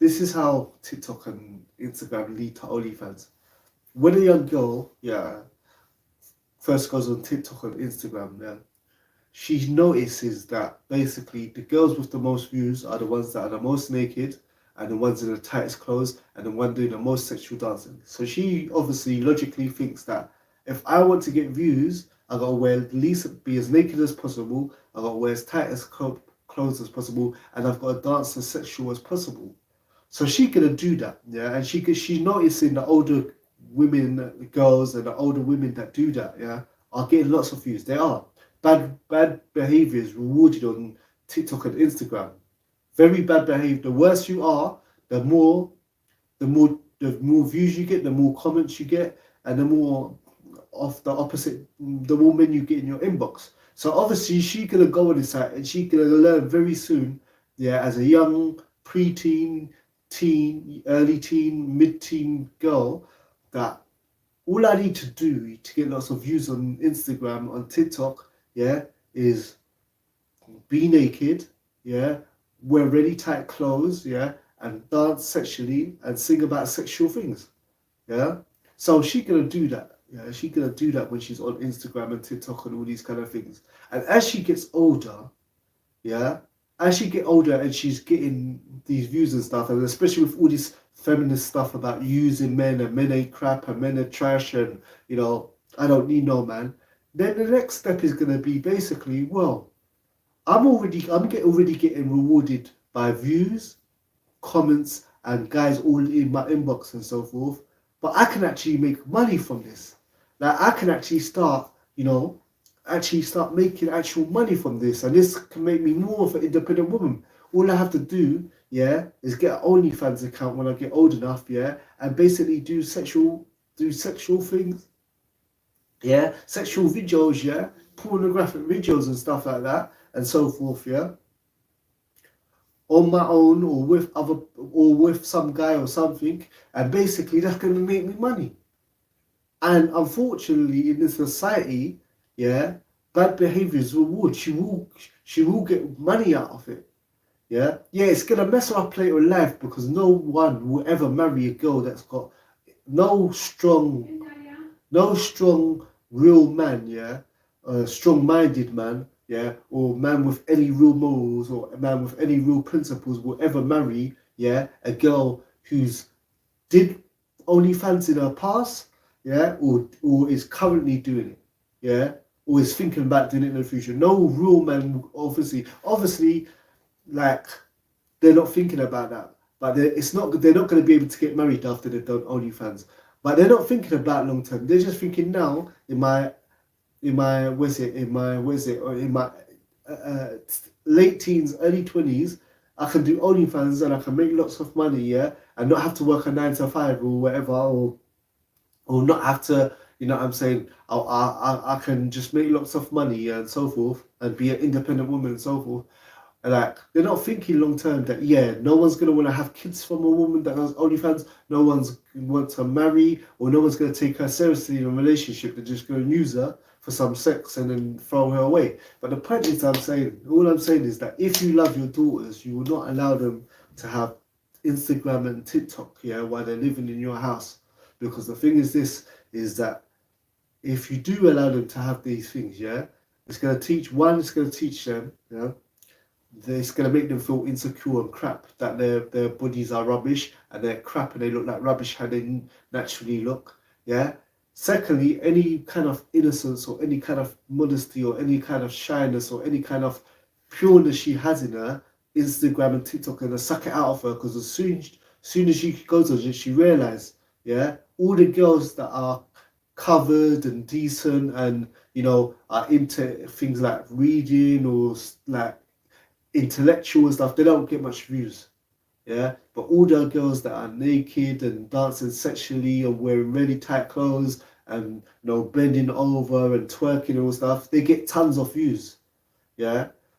this is how TikTok and Instagram lead to OnlyFans. When a young girl, first goes on TikTok and Instagram, she notices that basically the girls with the most views are the ones that are the most naked and the ones in the tightest clothes and the one doing the most sexual dancing. So she obviously logically thinks that if I want to get views, I gotta wear at least be as naked as possible, I gotta wear as tight as clothes as possible, and I've got to dance as sexual as possible. So she gonna do that, and she's noticing the older women, the girls, and the older women that do that, are getting lots of views. They are bad behavior is rewarded on TikTok and Instagram. Very bad behavior. The worse you are, the more, the more views you get, the more comments you get, and the more of the opposite, the more men you get in your inbox. So obviously she's gonna go on this site and she's gonna learn very soon, as a young preteen, teen, early teen, mid-teen girl, that all I need to do to get lots of views on Instagram, on TikTok, is be naked, wear really tight clothes, and dance sexually and sing about sexual things, So she's gonna do that. She's gonna do that when she's on Instagram and TikTok and all these kind of things. And as she gets older, as she get older and she's getting these views and stuff, and especially with all this feminist stuff about using men and men ain't crap and men are trash and I don't need no man. Then the next step is gonna be basically, well, I'm already getting rewarded by views, comments, and guys all in my inbox and so forth. But I can actually make money from this. Like I can actually start making actual money from this, and this can make me more of an independent woman. All I have to do, is get an OnlyFans account when I get old enough, and basically do sexual things, sexual videos, pornographic videos and stuff like that, and so forth, on my own or with some guy or something, and basically that's going to make me money. And unfortunately, in this society, bad behavior is reward. She will get money out of it. It's gonna mess her up later in life because no one will ever marry a girl that's got no strong real man, a strong-minded man, or man with any real morals or a man with any real principles will ever marry, a girl who's did OnlyFans in her past, or is currently doing it, or is thinking about doing it in the future. No real man, obviously, like they're not thinking about that. But they're not going to be able to get married after they've done OnlyFans. But they're not thinking about long term. They're just thinking now in my late teens, early 20s, I can do OnlyFans and I can make lots of money, and not have to work a 9 to 5 or whatever, or not have to, I'm saying, I can just make lots of money and so forth, and be an independent woman and so forth. And like, they're not thinking long term that, no one's going to want to have kids from a woman that does OnlyFans, no one's want to marry, or no one's going to take her seriously in a relationship. They're just going to use her for some sex and then throw her away. But the point is, all I'm saying is that if you love your daughters, you will not allow them to have Instagram and TikTok, while they're living in your house. Because the thing is that if you do allow them to have these things, it's going to teach them, it's going to make them feel insecure and crap, that their bodies are rubbish and they're crap and they look like rubbish how they naturally look, Secondly, any kind of innocence or any kind of modesty or any kind of shyness or any kind of pureness she has in her, Instagram and TikTok are going to suck it out of her, because as soon as she goes on it, she realises, all the girls that are covered and decent and, are into things like reading or like intellectual and stuff, they don't get much views, but all the girls that are naked and dancing sexually and wearing really tight clothes and bending over and twerking and all stuff, they get tons of views,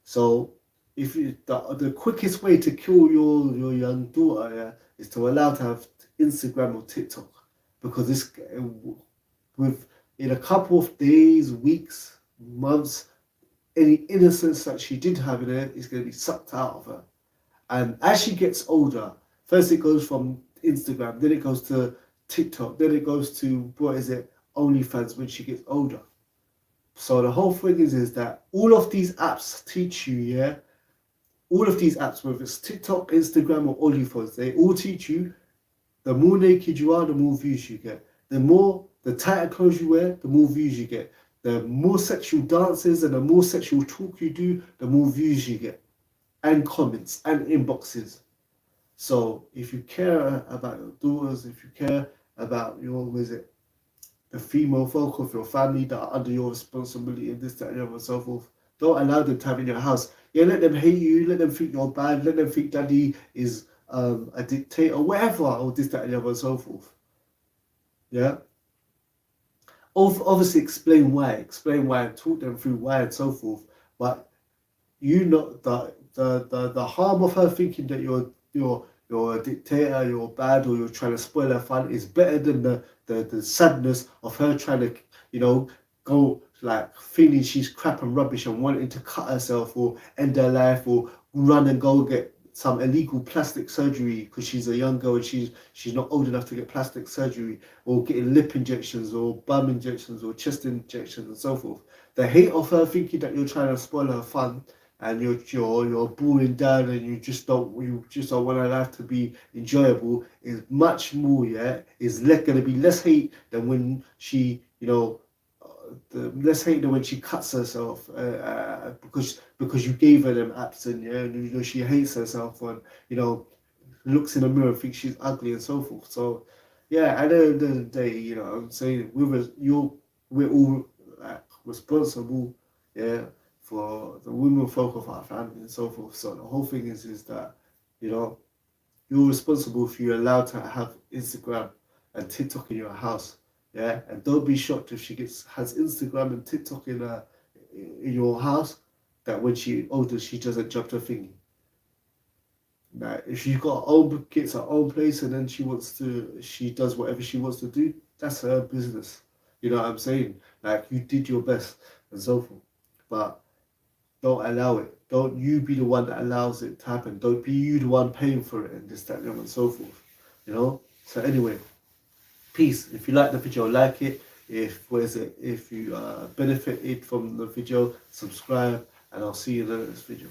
so if the quickest way to kill your young daughter, is to allow her to have Instagram or TikTok, because this in a couple of days, weeks, months, any innocence that she did have in her is going to be sucked out of her. And as she gets older, First it goes from Instagram, then it goes to TikTok, then it goes to, what is it, OnlyFans when she gets older. So the whole thing is that all of these apps teach you, yeah, all of these apps, whether it's TikTok, Instagram, or OnlyFans, they all teach you the more naked you are, the more views you get. The tighter clothes you wear, the more views you get. The more sexual dances and the more sexual talk you do, the more views you get, and comments and inboxes. So if you care about your daughters, if you care about your, the female folk of your family that are under your responsibility and this, that, and the other, and so forth, don't allow them to have in your house. Yeah, let them hate you, let them think you're bad, let them think daddy is a dictator, whatever, or this, that, and the other, and so forth. Yeah. Obviously, explain why, talk them through why, and so forth. But you know the harm of her thinking that you're a dictator, you're bad, or you're trying to spoil her fun is better than the sadness of her trying to, go like feeling she's crap and rubbish and wanting to cut herself or end her life or run and go get some illegal plastic surgery because she's a young girl and she's not old enough to get plastic surgery, or getting lip injections or bum injections or chest injections and so forth. The hate of her thinking that you're trying to spoil her fun and you're boring down and you just don't want her life to be enjoyable is much more, is going to be less hate than when she, less hate than when she cuts herself because you gave her them apps, and she hates herself and looks in the mirror and thinks she's ugly and so forth. So yeah, at the end of the day, I'm saying we're all like responsible, for the women folk of our family and so forth. So the whole thing is that you're responsible if you're allowed to have Instagram and TikTok in your house. Yeah, and don't be shocked if she has Instagram and TikTok in your house, that when she older she doesn't jump to thingy. Now, if she gets her own place and then she does whatever she wants to do, that's her business. You know what I'm saying? Like, you did your best and so forth, but don't allow it. Don't you be the one that allows it to happen. Don't be you the one paying for it and this, that, and so forth. So anyway. Peace. If you like the video, like it. If you benefited from the video, subscribe, and I'll see you in the next video.